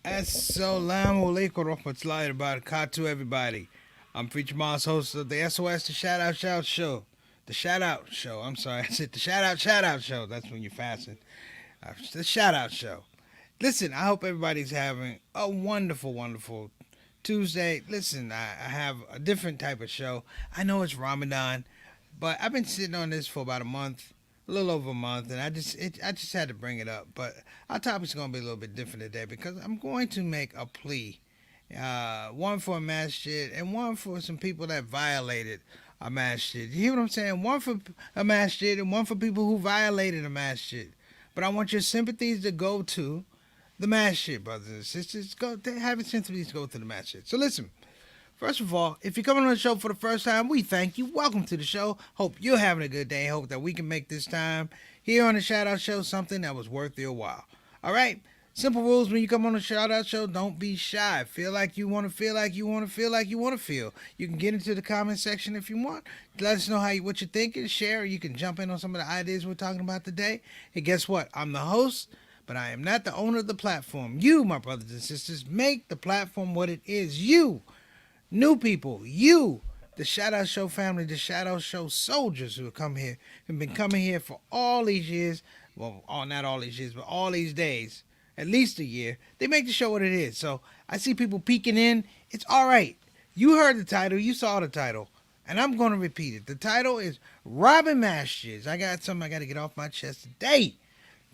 Assalamu alaikum warahmatullahi wabarakatuh, everybody. I'm Preacher Moss, host of the SOS, the Shout Out Show. The Shout Out Show. I'm sorry, I said the Shout Out Show. That's when you're fasting. The Shout Out Show. Listen, I hope everybody's having a wonderful, wonderful Tuesday. Listen, I have a different type of show. I know it's Ramadan, but I've been sitting on this for about a month, a little over a month, and I just had to bring it up. But our topic's going to be a little bit different today because I'm going to make a plea, one for a masjid and one for some people that violated a masjid. You hear what I'm saying? One for a masjid and one for people who violated a masjid. But I want your sympathies to go to the masjid, brothers and sisters. Go, they have your sympathies to go to the masjid. So listen. First of all, if you're coming on the show for the first time, we thank you. Welcome to the show. Hope you're having a good day. Hope that we can make this time here on the Shout Out Show something that was worth your while. All right? Simple rules when you come on the Shout Out Show. Don't be shy. Feel like you want to feel like you want to feel like you want to feel. You can get into the comment section if you want. Let us know what you're thinking. Share. You can jump in on some of the ideas we're talking about today. Hey, guess what? I'm the host, but I am not the owner of the platform. You, my brothers and sisters, make the platform what it is. You. New people, you, the Shout Out Show family, the Shout Out Show soldiers who have come here, have been coming here for all these years. Well, not all these years, but all these days, at least a year. They make the show what it is. So I see people peeking in. It's all right. You heard the title. You saw the title. And I'm going to repeat it. The title is Robbing Masjids. I got something I got to get off my chest today.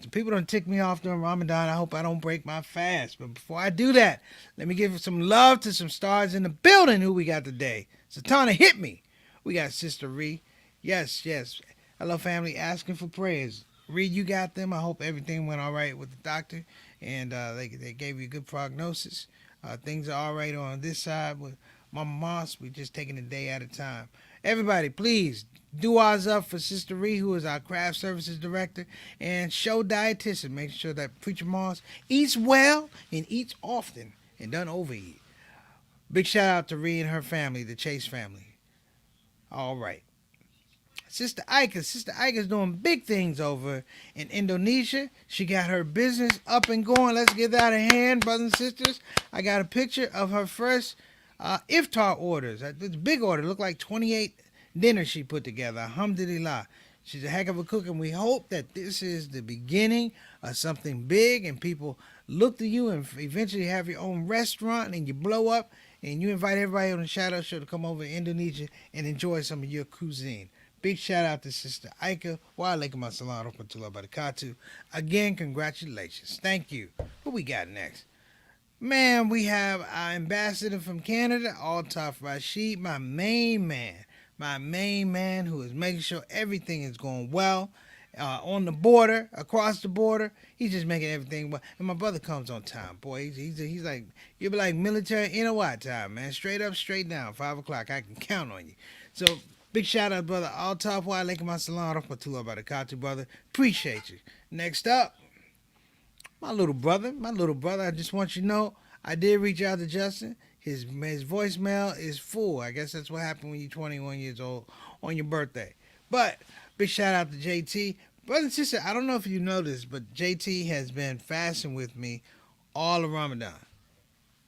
So people don't tick me off during Ramadan. I hope I don't break my fast. But before I do that, let me give some love to some stars in the building who we got today. Satana, hit me. We got Sister Ree. Yes, yes. Hello, family, asking for prayers. Ree, you got them. I hope everything went all right with the doctor. And they gave you a good prognosis. Things are all right on this side with Mama Moss. We're just taking a day at a time. Everybody, please do ours up for Sister Ree, who is our craft services director, and show dietitian. Make sure that Preacher Moss eats well and eats often and doesn't overeat. Big shout out to Ree and her family, the Chase family. All right. Sister Ika. Sister Ika's doing big things over in Indonesia. She got her business up and going. Let's give that a hand, brothers and sisters. I got a picture of her first iftar orders. It's a big order. It looked like 28 dinners she put together. Alhamdulillah. She's a heck of a cook, and we hope that this is the beginning of something big, and people look to you and eventually have your own restaurant, and you blow up, and you invite everybody on the Shout Out Show to come over to Indonesia and enjoy some of your cuisine. Big shout out to Sister Ika. Wa alaikum assalam rahmatullahi barakatuh. Again, congratulations. Thank you. What we got next? Man, we have our ambassador from Canada, Altaf Rashid, my main man. My main man who is making sure everything is going well on the border, across the border. He's just making everything well. And my brother comes on time. Boy, he's like, you'll be like military NOI time, man. Straight up, straight down, 5 o'clock. I can count on you. So, big shout out, brother. Altaf wa alaikum assalam rahmatullahi barakatuh, brother. Appreciate you. Next up, my little brother. I just want you to know, I did reach out to Justin. His voicemail is full. I guess that's what happened when you're 21 years old on your birthday. But big shout out to JT. Brother and sister, I don't know if you know this, but JT has been fasting with me all of Ramadan.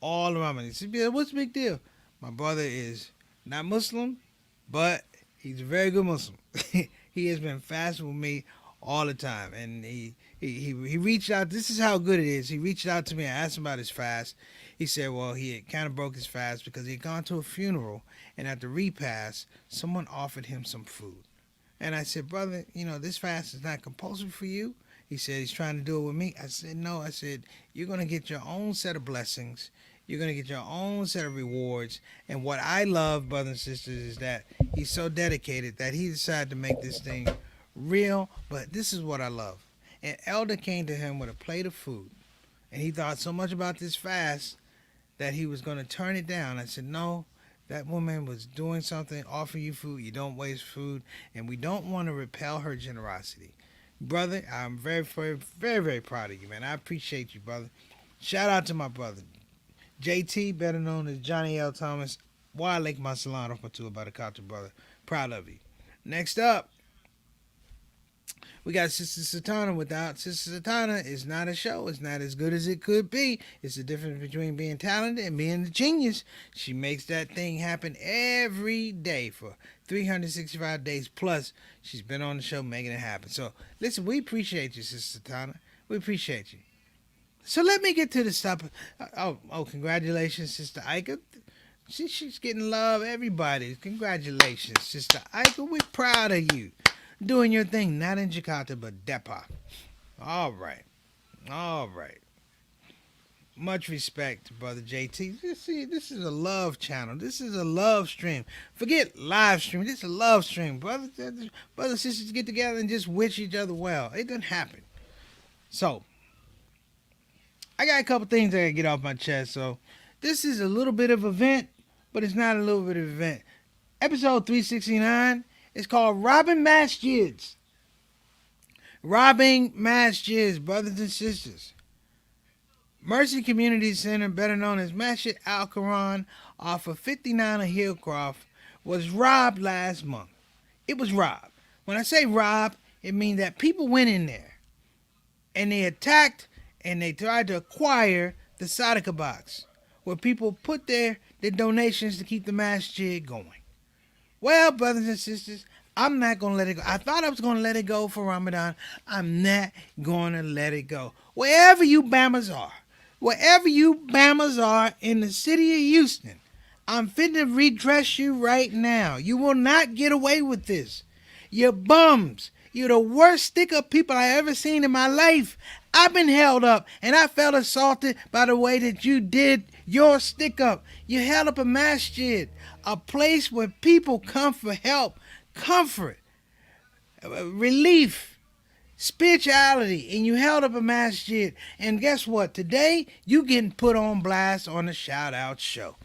All of Ramadan. What's the big deal? My brother is not Muslim, but he's a very good Muslim. He has been fasting with me all the time, and he reached out. This is how good it is. He reached out to me. I asked him about his fast. He said, well, he had kind of broke his fast because he had gone to a funeral, and at the repast, someone offered him some food. And I said, brother, this fast is not compulsory for you. He said he's trying to do it with me. I said, no. I said, you're going to get your own set of blessings. You're going to get your own set of rewards. And what I love, brothers and sisters, is that he's so dedicated that he decided to make this thing real. But this is what I love. An elder came to him with a plate of food. And he thought so much about this fast that he was going to turn it down. I said, no, that woman was doing something, offering you food. You don't waste food. And we don't want to repel her generosity. Brother, I'm very, very, very, very proud of you, man. I appreciate you, brother. Shout out to my brother. JT, better known as Johnny L. Thomas. Wa alaikum assalam rahmatullahi barakatuh, brother. Proud of you. Next up, We got Sister Satana. Without Sister Satana, it's not a show. It's not as good as it could be. It's the difference between being talented and being a genius. She makes that thing happen every day for 365 days plus. She's been on the show making it happen. So, listen, we appreciate you, Sister Satana. We appreciate you. So let me get to the stuff. Congratulations, Sister Ika. She's getting love. Everybody, congratulations, Sister Ika. We're proud of you. Doing your thing, not in Jakarta, but Depot. All right. All right. Much respect, Brother JT. See, this is a love channel. This is a love stream. Forget live stream. This is a love stream. Brothers and sisters get together and just wish each other well. It doesn't happen. So, I got a couple things I got to get off my chest. So, this is a little bit of event, but it's not a little bit of event. Episode 369 is called Robbing Masjids. Robbing Masjids, brothers and sisters. Mercy Community Center, better known as Masjid Al-Quran, off of 59 of Hillcroft, was robbed last month. It was robbed. When I say robbed, it means that people went in there and they attacked and they tried to acquire the Zakat Box, where people put their donations to keep the masjid going. Well, brothers and sisters, I'm not going to let it go. I thought I was going to let it go for Ramadan. I'm not going to let it go. Wherever you Bammers are in the city of Houston, I'm finna redress you right now. You will not get away with this. You're bums. You're the worst stick-up people I ever seen in my life. I've been held up, and I felt assaulted by the way that you did your stick-up. You held up a masjid, a place where people come for help, comfort, relief, spirituality, and you held up a masjid. And guess what? Today, you getting put on blast on the Shout Out Show.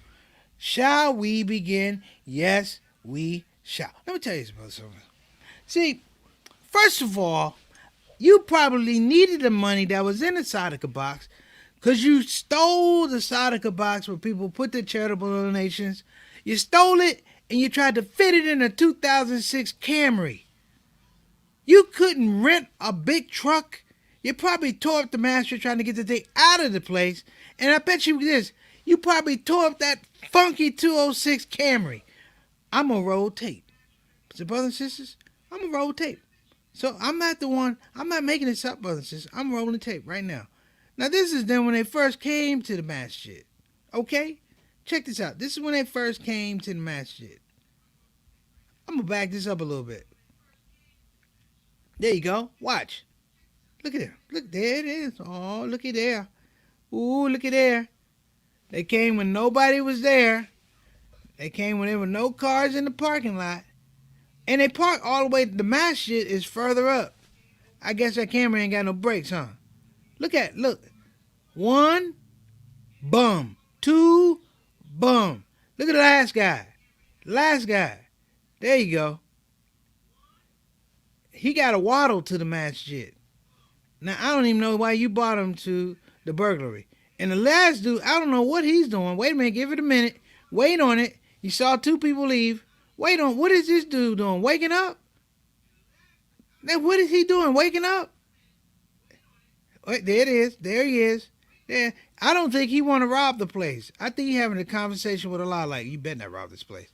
Shall we begin? Yes, we shall. Let me tell you something. See, first of all, you probably needed the money that was in the Zakat Box because you stole the Zakat Box where people put their charitable donations. You stole it and you tried to fit it in a 2006 Camry. You couldn't rent a big truck. You probably tore up the master trying to get the thing out of the place. And I bet you this, you probably tore up that funky 206 Camry. I'm going to roll tape. So brothers and sisters, I'm going to roll tape. So I'm not making this up, brothers and sisters. I'm rolling tape right now. Now this is them when they first came to the masjid. Okay? Check this out. This is when they first came to the masjid. I'm going to back this up a little bit. There you go. Watch. Look at there. Look, there it is. Oh, looky there. Ooh, looky there. They came when nobody was there. They came when there were no cars in the parking lot. And they park all the way. The masjid is further up. I guess that camera ain't got no brakes, huh? Look. 1, bum. 2, bum. Look at the last guy. There you go. He got a waddle to the masjid. Now, I don't even know why you brought him to the burglary. And the last dude, I don't know what he's doing. Wait a minute, give it a minute. Wait on it. You saw 2 people leave. Wait on, what is this dude doing? Waking up? Now, what is he doing? Waking up? Wait, there it is. There he is. There. I don't think he want to rob the place. I think he having a conversation with Allah like, you better not rob this place.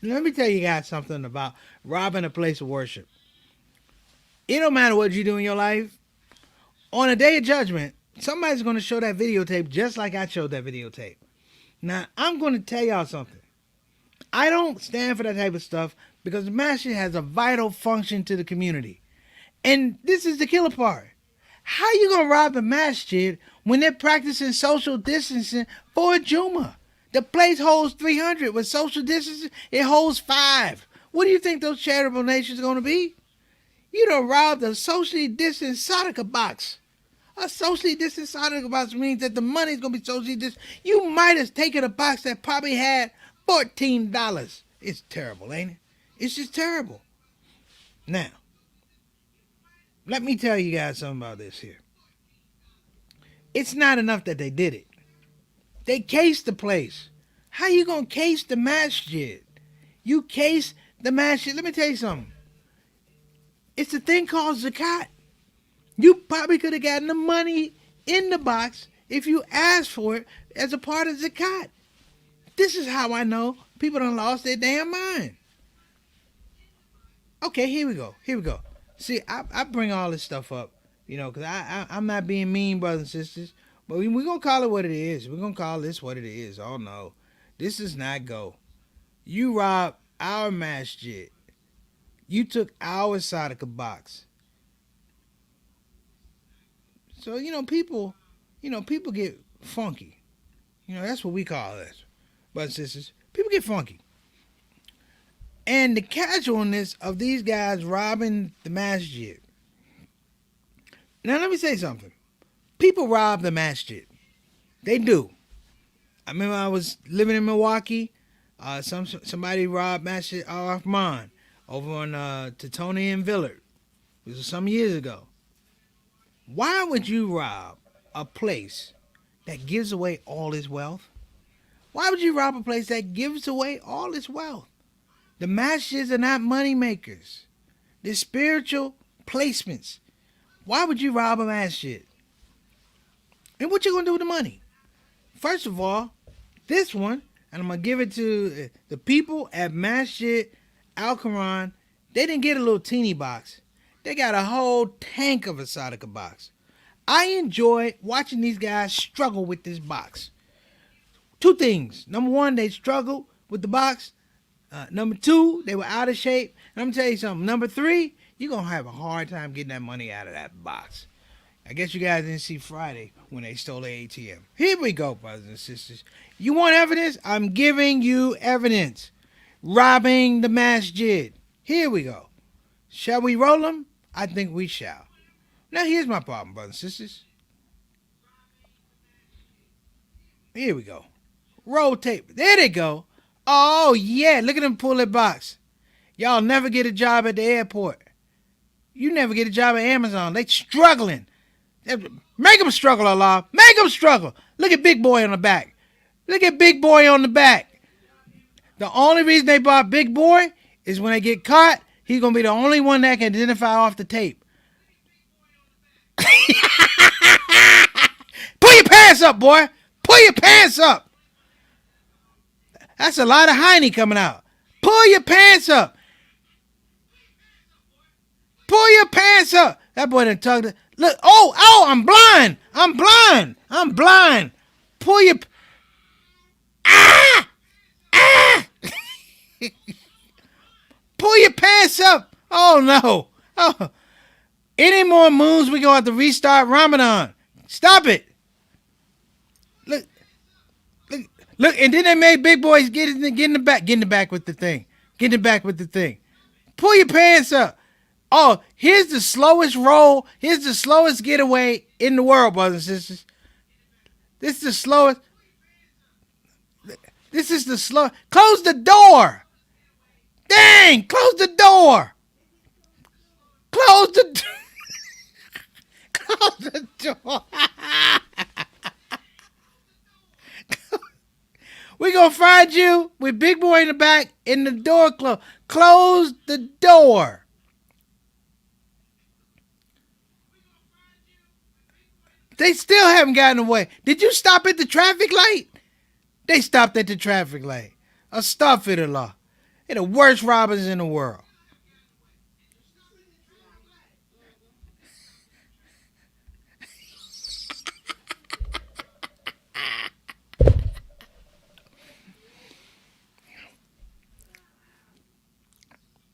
Let me tell you guys something about robbing a place of worship. It don't matter what you do in your life. On a day of judgment, somebody's going to show that videotape just like I showed that videotape. Now, I'm going to tell y'all something. I don't stand for that type of stuff because the masjid has a vital function to the community. And this is the killer part. How you going to rob the masjid when they're practicing social distancing for a Juma? The place holds 300. With social distancing, it holds 5. What do you think those charitable donations are going to be? You done robbed a socially distanced Zakat Box. A socially distanced Zakat Box means that the money is going to be socially distanced. You might have taken a box that probably had $14. It's terrible, ain't it? It's just terrible. Now, let me tell you guys something about this here. It's not enough that they did it. They cased the place. How you gonna case the masjid? You case the masjid. Let me tell you something. It's a thing called zakat. You probably could have gotten the money in the box if you asked for it as a part of zakat. This is how I know people done lost their damn mind. Okay, here we go. Here we go. See, I bring all this stuff up, because I'm not being mean, brothers and sisters. But we're going to call it what it is. We're going to call this what it is. Oh, no. This does not go. You robbed our masjid. You took our Zakat box. So, people get funky. That's what we call this. Brothers and sisters, people get funky. And the casualness of these guys robbing the masjid. Now, let me say something. People rob the masjid. They do. I remember I was living in Milwaukee. Somebody robbed Masjid Al-Rahman over on Teutonia and Villard. This was some years ago. Why would you rob a place that gives away all its wealth? Why would you rob a place that gives away all its wealth? The masjids are not money makers. They're spiritual placements. Why would you rob a masjid? And what you gonna do with the money? First of all, this one, and I'm gonna give it to the people at Masjid Al-Quran. They didn't get a little teeny box. They got a whole tank of a Zakat box. I enjoy watching these guys struggle with this box. Two things. Number one, they struggled with the box. Number two, they were out of shape. And I'm going to tell you something. Number three, you're going to have a hard time getting that money out of that box. I guess you guys didn't see Friday when they stole the ATM. Here we go, brothers and sisters. You want evidence? I'm giving you evidence. Robbing the masjid. Here we go. Shall we roll them? I think we shall. Now, here's my problem, brothers and sisters. Here we go. Roll tape. There they go. Oh, yeah. Look at them pull that box. Y'all never get a job at the airport. You never get a job at Amazon. They struggling. Make them struggle, Allah. Make them struggle. Look at Big Boy on the back. Look at Big Boy on the back. The only reason they bought Big Boy is when they get caught, he's going to be the only one that can identify off the tape. Pull your pants up, boy. Pull your pants up. That's a lot of hiney coming out. Pull your pants up. Pull your pants up. That boy done tugged it. Look. Oh, I'm blind. I'm blind. Pull your... Ah! Pull your pants up. Oh, no. Oh. Any more moons, we going to have to restart Ramadan. Stop it. Look, and then they made Big Boys get in the back with the thing. Get in the back with the thing. Pull your pants up. Oh, here's the slowest roll. Here's the slowest getaway in the world, brothers and sisters. This is the slowest. This is the slow. Close the door. Dang, close the door. Close the door. Close the door. We're going to find you with Big Boy in the back and the door closed. Close the door. They still haven't gotten away. Did you stop at the traffic light? They stopped at the traffic light. Astaghfirullah. They're the worst robbers in the world.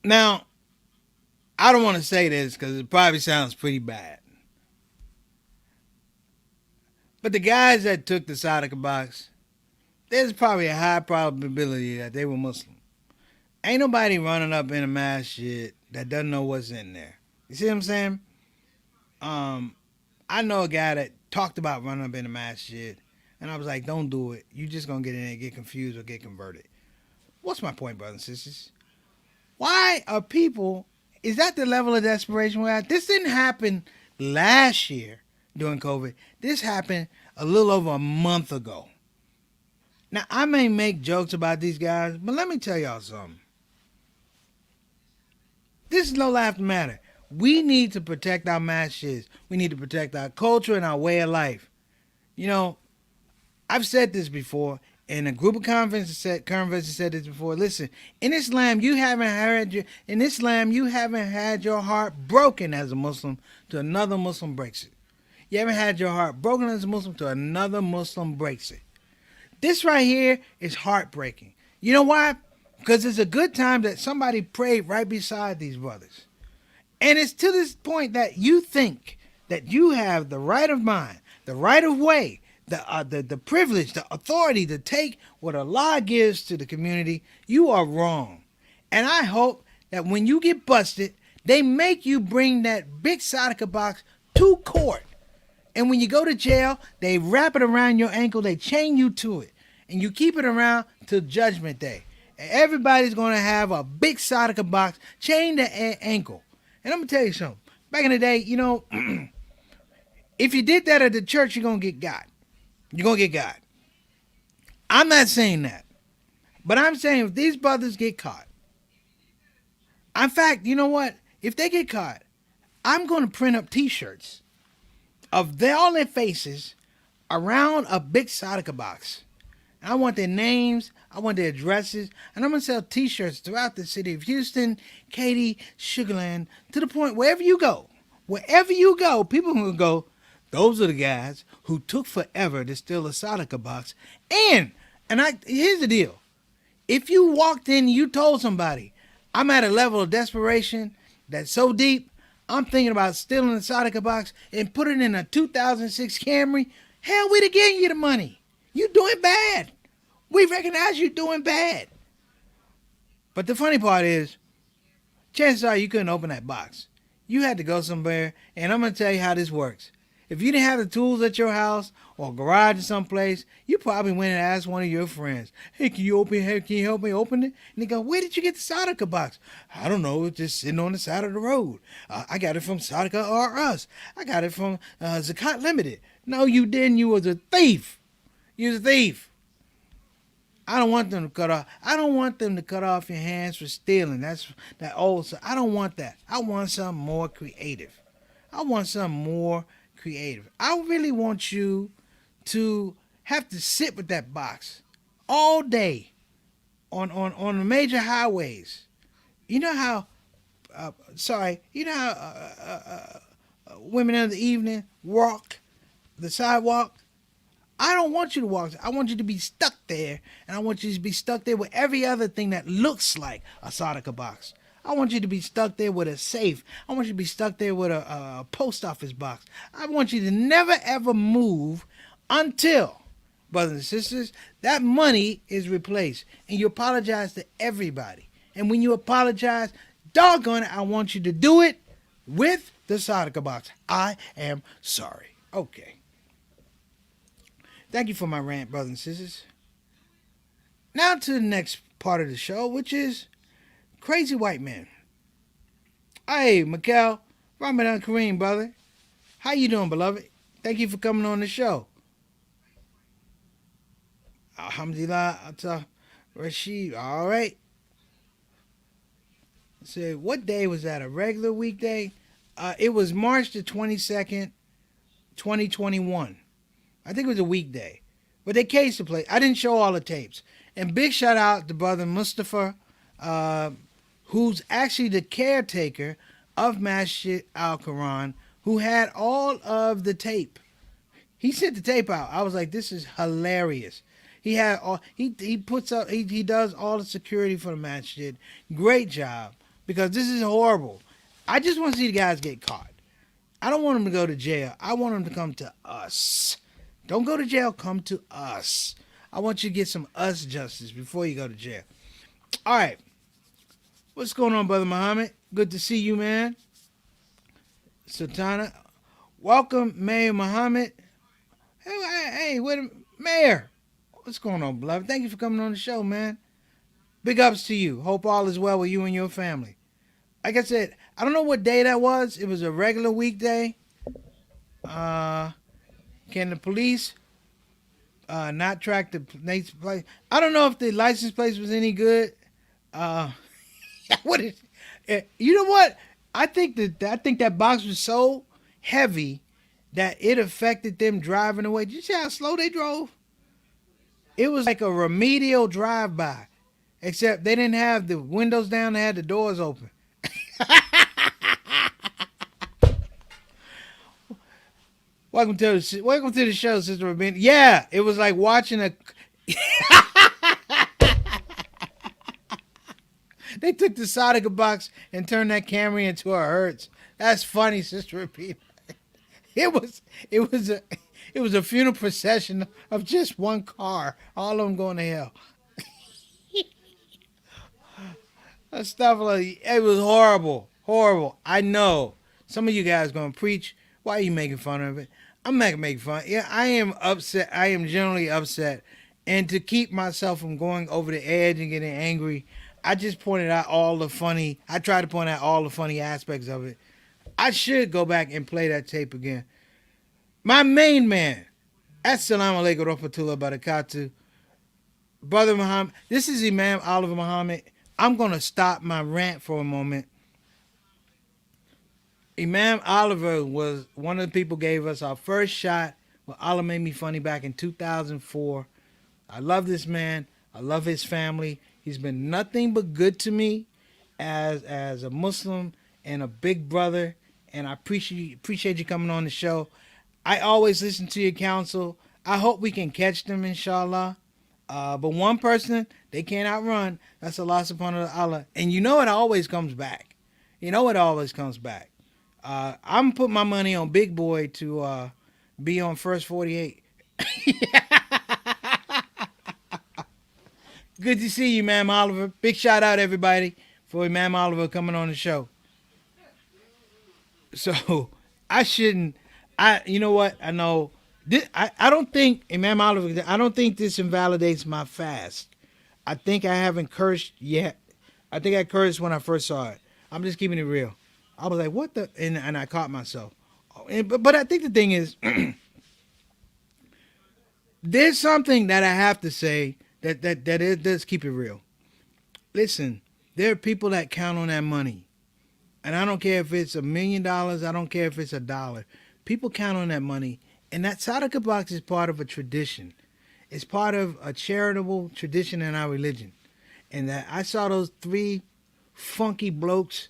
Now, I don't want to say this because it probably sounds pretty bad. But the guys that took the Zakat box, there's probably a high probability that they were Muslim. Ain't nobody running up in a masjid that doesn't know what's in there. You see what I'm saying? I know a guy that talked about running up in a masjid, and I was like, don't do it. You just going to get in there and get confused or get converted. What's my point, brothers and sisters? Why are people, is that the level of desperation we're at? This didn't happen last year during COVID. This happened a little over a month ago. Now, I may make jokes about these guys, but let me tell y'all something. This is no laughing matter. We need to protect our masjids. We need to protect our culture and our way of life. You know, I've said this before. In a group of conferences said this before. Listen, in Islam, you haven't had your heart broken as a Muslim to another Muslim breaks it. You haven't had your heart broken as a Muslim to another Muslim breaks it. This right here is heartbreaking. You know why? Because it's a good time that somebody prayed right beside these brothers. And it's to this point that you think that you have the right of mind, the right of way, the privilege, the authority to take what Allah gives to the community. You are wrong. And I hope that when you get busted, they make you bring that big Zakat box to court. And when you go to jail, they wrap it around your ankle, they chain you to it, and you keep it around till Judgment Day. And everybody's going to have a big Zakat box chained to ankle. And I'm going to tell you something. Back in the day, you know, if you did that at the church, you're going to get got. You're going to get got. I'm not saying that. But I'm saying if these brothers get caught, in fact, you know what? If they get caught, I'm going to print up T-shirts of all their faces around a big Zakat box. I want their names, I want their addresses, and I'm going to sell T-shirts throughout the city of Houston, Katy, Sugarland, to the point wherever you go, people will go, those are the guys who took forever to steal a Zakat box. And here's the deal. If you walked in and you told somebody, I'm at a level of desperation that's so deep, I'm thinking about stealing a Zakat box and put it in a 2006 Camry, hell, we'd have given you the money. You doing bad. We recognize you doing bad. But the funny part is, chances are you couldn't open that box. You had to go somewhere, and I'm going to tell you how this works. If you didn't have the tools at your house or garage or someplace, you probably went and asked one of your friends, hey, can you help me open it? And they go, where did you get the Zakat box? I don't know, it's just sitting on the side of the road. I got it from Zakat or Us. I got it from Zakat Limited. No, you didn't. You was a thief. You was a thief. I don't want them to cut off. I don't want them to cut off your hands for stealing. That's that old. I don't want that. I want something more creative. I really want you to have to sit with that box all day on the major highways. You know how? Women in the evening walk the sidewalk. I don't want you to walk. I want you to be stuck there, and I want you to be stuck there with every other thing that looks like a Zakat box. I want you to be stuck there with a safe. I want you to be stuck there with a post office box. I want you to never ever move until, brothers and sisters, that money is replaced, and you apologize to everybody. And when you apologize, doggone it, I want you to do it with the Zakat box. I am sorry. Okay. Thank you for my rant, brothers and sisters. Now to the next part of the show, which is Crazy White Man. Hey, Mikhail, Ramadan Kareem, brother. How you doing, beloved? Thank you for coming on the show. Alhamdulillah, Rashid. All right. So, what day was that? A regular weekday? It was March the 22nd, 2021. I think it was a weekday. But they cased the place. I didn't show all the tapes. And big shout out to brother Mustafa, who's actually the caretaker of Masjid Al-Quran, who had all of the tape. He sent the tape out. I was like, this is hilarious. He had all he puts up he does all the security for the masjid. Great job. Because this is horrible. I just want to see the guys get caught. I don't want them to go to jail. I want them to come to us. Don't go to jail, come to us. I want you to get some us justice before you go to jail. All right. What's going on, Brother Muhammad? Good to see you, man. Sultana. Welcome, Mayor Muhammad. Hey, wait a minute. Mayor. What's going on, beloved? Thank you for coming on the show, man. Big ups to you. Hope all is well with you and your family. Like I said, I don't know what day that was. It was a regular weekday. Can the police not track the license plate. I don't know if the license plate was any good. Uh, what is? You know what? I think that box was so heavy that it affected them driving away. Did you see how slow they drove? It was like a remedial drive-by, except they didn't have the windows down; they had the doors open. Welcome to the show, Sister Rabin. Yeah, it was like watching a. They took the Zakat box and turned that Camry into a Hertz. That's funny, Sister Rabin. It was it was a it was a funeral procession of just one car, all of them going to hell. Stuff like it was horrible, horrible. I know some of you guys gonna preach. Why are you making fun of it? I'm not making fun. Yeah, I am upset. I am generally upset, and to keep myself from going over the edge and getting angry, I just pointed out all the funny. I tried to point out all the funny aspects of it. I should go back and play that tape again. My main man, Assalamu alaikum rahmatullah barakatuh. Brother Muhammad, this is Imam Oliver Muhammad. I'm going to stop my rant for a moment. Imam Oliver was one of the people who gave us our first shot when Allah Made Me Funny back in 2004. I love this man. I love his family. He's been nothing but good to me as a Muslim and a big brother, and I appreciate you coming on the show. I always listen to your counsel. I hope we can catch them, inshallah. But one person they can't outrun. That's Allah subhanahu wa ta'ala. And you know it always comes back. You know it always comes back. I'm putting my money on Big Boy to be on first 48. Good to see you, Imam Oliver. Big shout out, everybody, for Imam Oliver coming on the show. So I shouldn't. You know what? I know. I don't think Imam Oliver. I don't think this invalidates my fast. I think I haven't cursed yet. I think I cursed when I first saw it. I'm just keeping it real. I was like, what the? And I caught myself. But I think the thing is, there's something that I have to say that it does keep it real. Listen, there are people that count on that money. And I don't care if it's $1 million. I don't care if it's $1. People count on that money. And that Zakat box is part of a tradition. It's part of a charitable tradition in our religion. And that I saw those three funky blokes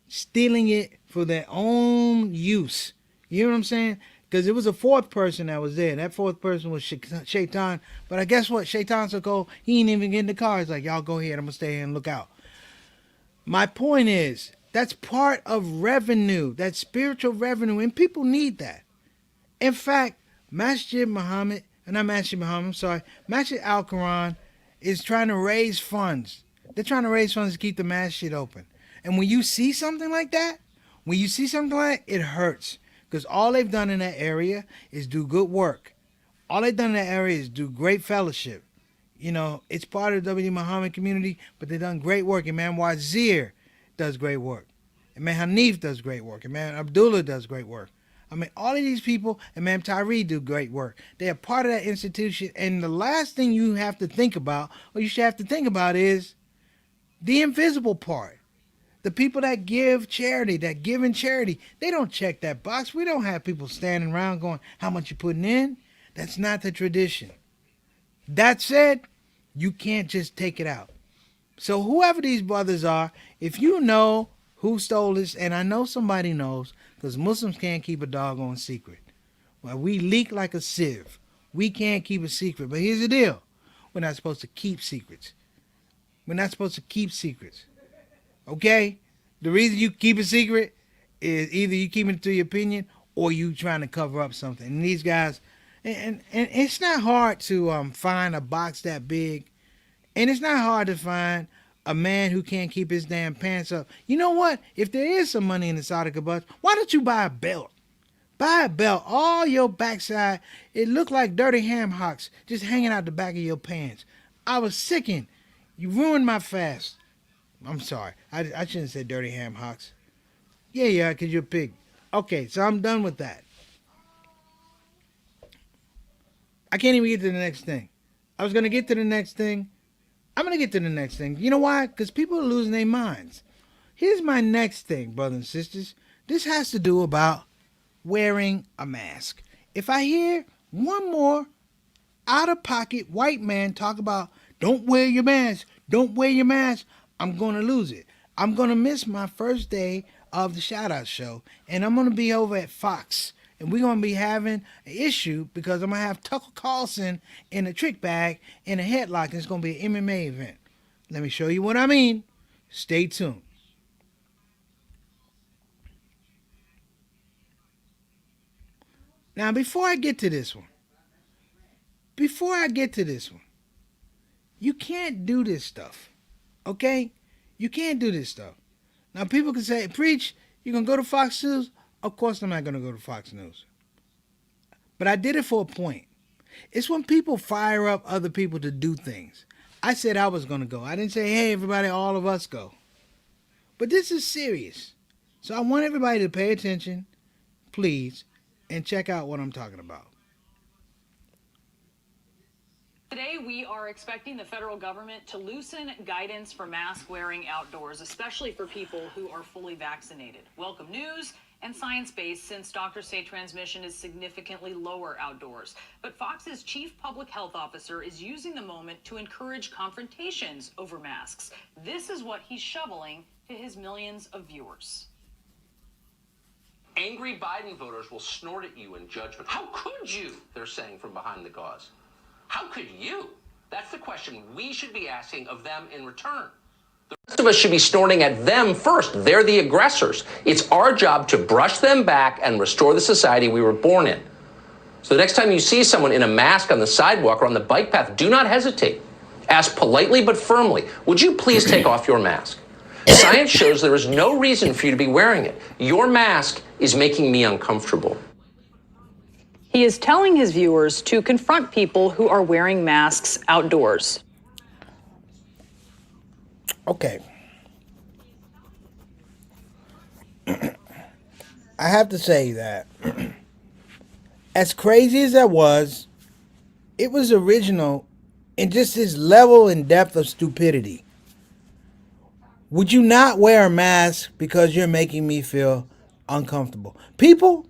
stealing it for their own use. You know what I'm saying? Because it was a fourth person that was there. That fourth person was Shaitan. But I guess what? Shaitan so cold, he ain't even get in the car. He's like, y'all go ahead. I'm going to stay here and look out. My point is, that's part of revenue. That's spiritual revenue. And people need that. In fact, Masjid Muhammad, not Masjid Muhammad, I'm sorry, Masjid Al-Quran is trying to raise funds. They're trying to raise funds to keep the masjid open. And when you see something like that, it hurts. Because all they've done in that area is do good work. All they've done in that area is do great fellowship. You know, it's part of the W. Muhammad community, but they've done great work. Imam Wazir does great work. Imam Hanif does great work. Imam Abdullah does great work. I mean, all of these people, Imam Tyree do great work. They are part of that institution. And the last thing you have to think about, or you should have to think about, is the invisible part. The people that give charity, that give in charity, they don't check that box. We don't have people standing around going, how much you putting in? That's not the tradition. That said, you can't just take it out. So whoever these brothers are, if you know who stole this, and I know somebody knows, because Muslims can't keep a doggone secret. Well, we leak like a sieve. We can't keep a secret. But here's the deal. We're not supposed to keep secrets. We're not supposed to keep secrets. Okay? The reason you keep a secret is either you keep it to your opinion or you trying to cover up something. And these guys, and it's not hard to find a box that big. And it's not hard to find a man who can't keep his damn pants up. You know what? If there is some money in the Zakat box, why don't you buy a belt? Buy a belt. All your backside, it looked like dirty ham hocks just hanging out the back of your pants. I was sickened. You ruined my fast. I'm sorry. I shouldn't say dirty ham hocks. Yeah, because you're a pig. Okay, so I'm done with that. I can't even get to the next thing. I was going to get to the next thing. I'm going to get to the next thing. You know why? Because people are losing their minds. Here's my next thing, brothers and sisters. This has to do about wearing a mask. If I hear one more out-of-pocket white man talk about don't wear your mask, don't wear your mask, I'm going to lose it. I'm going to miss my first day of the Shout Out Show, and I'm going to be over at Fox, and we're going to be having an issue because I'm going to have Tucker Carlson in a trick bag in a headlock, and it's going to be an MMA event. Let me show you what I mean. Stay tuned. Now, before I get to this one, you can't do this stuff, okay? You can't do this stuff. Now, people can say, Preach, you going to go to Fox News? Of course I'm not going to go to Fox News. But I did it for a point. It's when people fire up other people to do things. I said I was going to go. I didn't say, hey, everybody, all of us go. But this is serious. So I want everybody to pay attention, please, and check out what I'm talking about. Today, we are expecting the federal government to loosen guidance for mask wearing outdoors, especially for people who are fully vaccinated. Welcome news and science-based, since doctors say transmission is significantly lower outdoors. But Fox's chief public health officer is using the moment to encourage confrontations over masks. This is what he's shoveling to his millions of viewers. Angry Biden voters will snort at you in judgment. How could you, they're saying from behind the gauze. How could you? That's the question we should be asking of them in return. The rest of us should be snorting at them first. They're the aggressors. It's our job to brush them back and restore the society we were born in. So the next time you see someone in a mask on the sidewalk or on the bike path, do not hesitate. Ask politely but firmly, would you please take off your mask? Science shows there is no reason for you to be wearing it. Your mask is making me uncomfortable. He is telling his viewers to confront people who are wearing masks outdoors. Okay. I have to say that as crazy as that was, it was original in just its level and depth of stupidity. Would you not wear a mask because you're making me feel uncomfortable? People,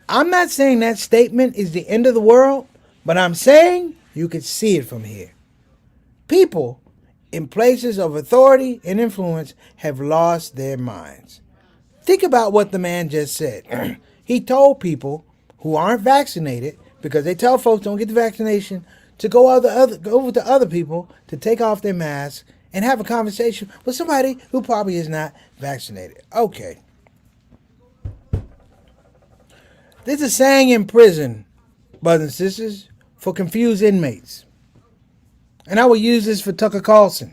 I'm not saying that statement is the end of the world, but I'm saying you could see it from here. People in places of authority and influence have lost their minds. Think about what the man just said. He told people who aren't vaccinated, because they tell folks don't get the vaccination, to go over to other people to take off their masks and have a conversation with somebody who probably is not vaccinated. Okay. There's a saying in prison, brothers and sisters, for confused inmates. And I will use this for Tucker Carlson.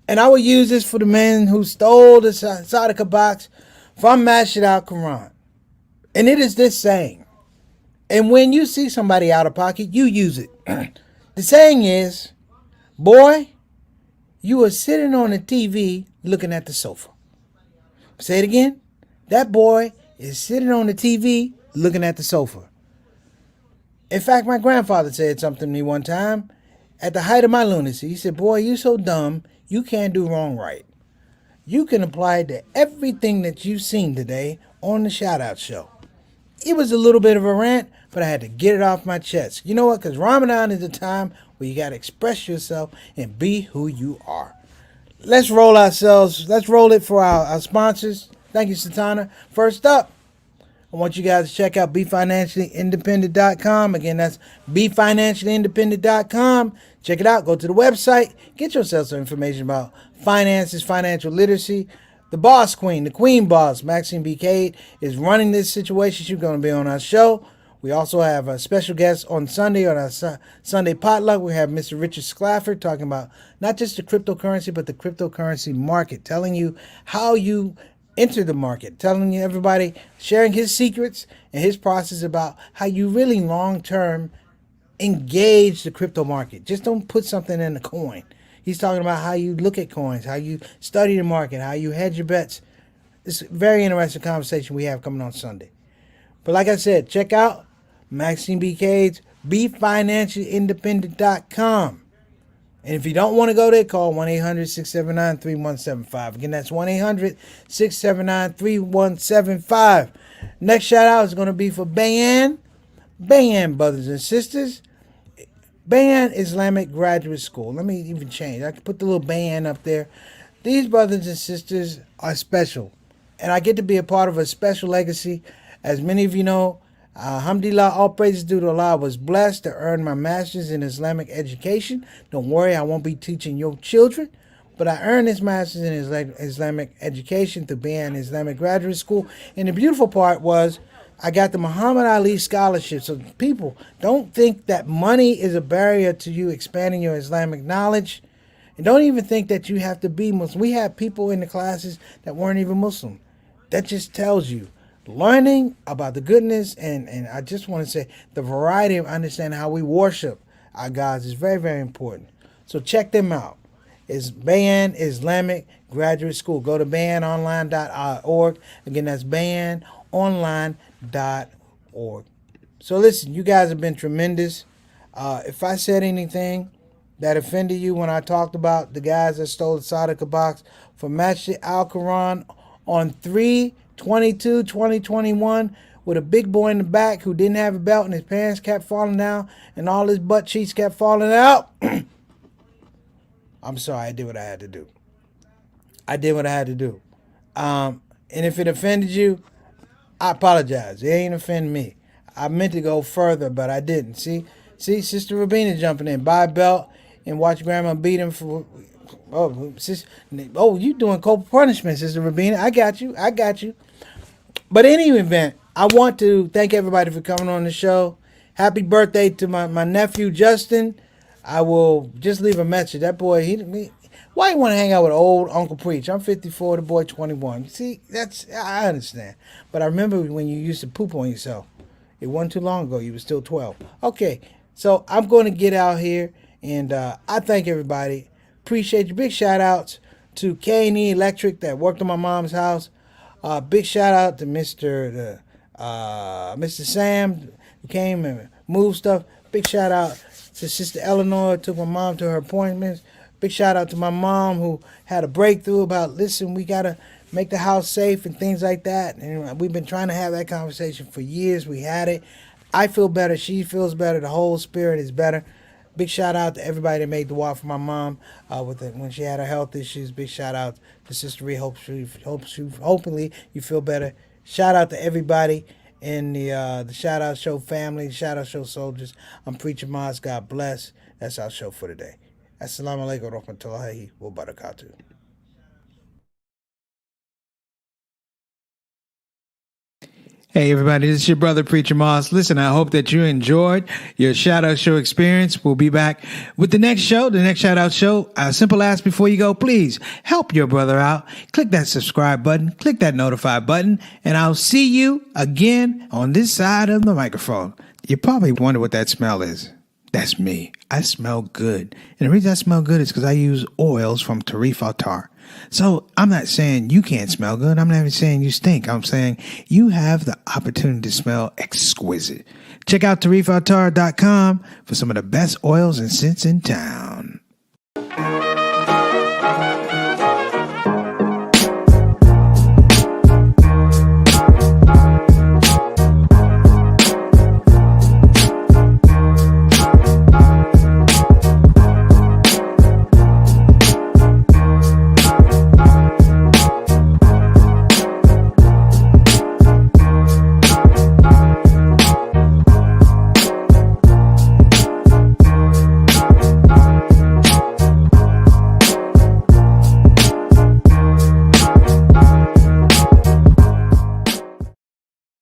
And I will use this for the man who stole the Zakat Box from Masjid Zakat. And it is this saying. And when you see somebody out of pocket, you use it. The saying is, boy, you are sitting on the TV looking at the sofa. Say it again. That boy is sitting on the TV looking at the sofa. In fact, my grandfather said something to me one time at the height of my lunacy. He said, boy, you're so dumb, you can't do wrong right. You can apply it to everything that you've seen today on the Shout Out Show. It was a little bit of a rant, but I had to get it off my chest. You know what? Because Ramadan is a time where you got to express yourself and be who you are. Let's roll ourselves. Let's roll it for our sponsors. Thank you, Satana. First up, I want you guys to check out BeFinanciallyIndependent.com. Again, that's BeFinanciallyIndependent.com. Check it out. Go to the website. Get yourself some information about finances, financial literacy. The boss queen, the queen boss, Maxine B. Cade, is running this situation. She's going to be on our show. We also have a special guest on Sunday, on our Sunday potluck. We have Mr. Richard Sclafford talking about not just the cryptocurrency, but the cryptocurrency market, telling you how you enter the market, telling you everybody, sharing his secrets and his process about how you really long-term engage the crypto market. Just don't put something in the coin. He's talking about how you look at coins, how you study the market, how you hedge your bets. It's a very interesting conversation we have coming on Sunday. But like I said, check out Maxine B. Cade's BeFinanciallyIndependent.com. And if you don't want to go there, call 1-800-679-3175. Again, that's 1-800-679-3175. Next shout out is going to be for Bayan. Bayan, brothers and sisters. Bayan Islamic Graduate School. Let me even change. I can put the little Bayan up there. These brothers and sisters are special. And I get to be a part of a special legacy. As many of you know, alhamdulillah, all praises due to Allah, I was blessed to earn my master's in Islamic education. Don't worry, I won't be teaching your children. But I earned this master's in Islamic education through Bayan Islamic Graduate School. And the beautiful part was I got the Muhammad Ali Scholarship. So people, don't think that money is a barrier to you expanding your Islamic knowledge. And don't even think that you have to be Muslim. We had people in the classes that weren't even Muslim. That just tells you learning about the goodness and I just want to say the variety of understanding how we worship our gods is very, very important. So check them out. It's Bayan Islamic Graduate School. Go to bayanonline.org. Again, that's bayanonline.org. So listen, you guys have been tremendous. If I said anything that offended you when I talked about the guys that stole the Zakat Box from Masjid Al-Quran on 3/22/2021 with a big boy in the back who didn't have a belt and his pants kept falling down and all his butt cheeks kept falling out. I'm sorry, I did what I had to do. And if it offended you, I apologize. It ain't offend me. I meant to go further, but I didn't. See, Sister Rabina jumping in. Buy a belt and watch Grandma beat him for... you doing corporal punishment, Sister Rabina. I got you. But in any event, I want to thank everybody for coming on the show. Happy birthday to my nephew, Justin. I will just leave a message. That boy, why you want to hang out with old Uncle Preach? I'm 54, the boy 21. See, I understand. But I remember when you used to poop on yourself. It wasn't too long ago. You were still 12. Okay, so I'm going to get out here, and I thank everybody. Appreciate you. Big shout outs to K&E Electric that worked on my mom's house. Big shout out to Mr. Sam who came and moved stuff. Big shout out to Sister Eleanor, took my mom to her appointments. Big shout out to my mom who had a breakthrough about, listen, we got to make the house safe and things like that. And we've been trying to have that conversation for years. We had it. I feel better. She feels better. The whole spirit is better. Big shout out to everybody that made the walk for my mom when she had her health issues. Big shout out to Sister Ree. Hopefully you feel better. Shout out to everybody in the Shout Out Show family, Shout Out Show soldiers. I'm Preacher Maz. God bless. That's our show for today. Assalamu alaikum wa rahmatullahi wa barakatuh. Hey everybody, this is your brother Preacher Moss. Listen, I hope that you enjoyed your Shout Out Show experience. We'll be back with the next show, the next Shout Out Show. A simple ask before you go, please help your brother out. Click that subscribe button, click that notify button, and I'll see you again on this side of the microphone. You probably wonder what that smell is. That's me. I smell good. And the reason I smell good is because I use oils from Tarif Attar. So I'm not saying you can't smell good. I'm not even saying you stink. I'm saying you have the opportunity to smell exquisite. Check out tarifattar.com for some of the best oils and scents in town.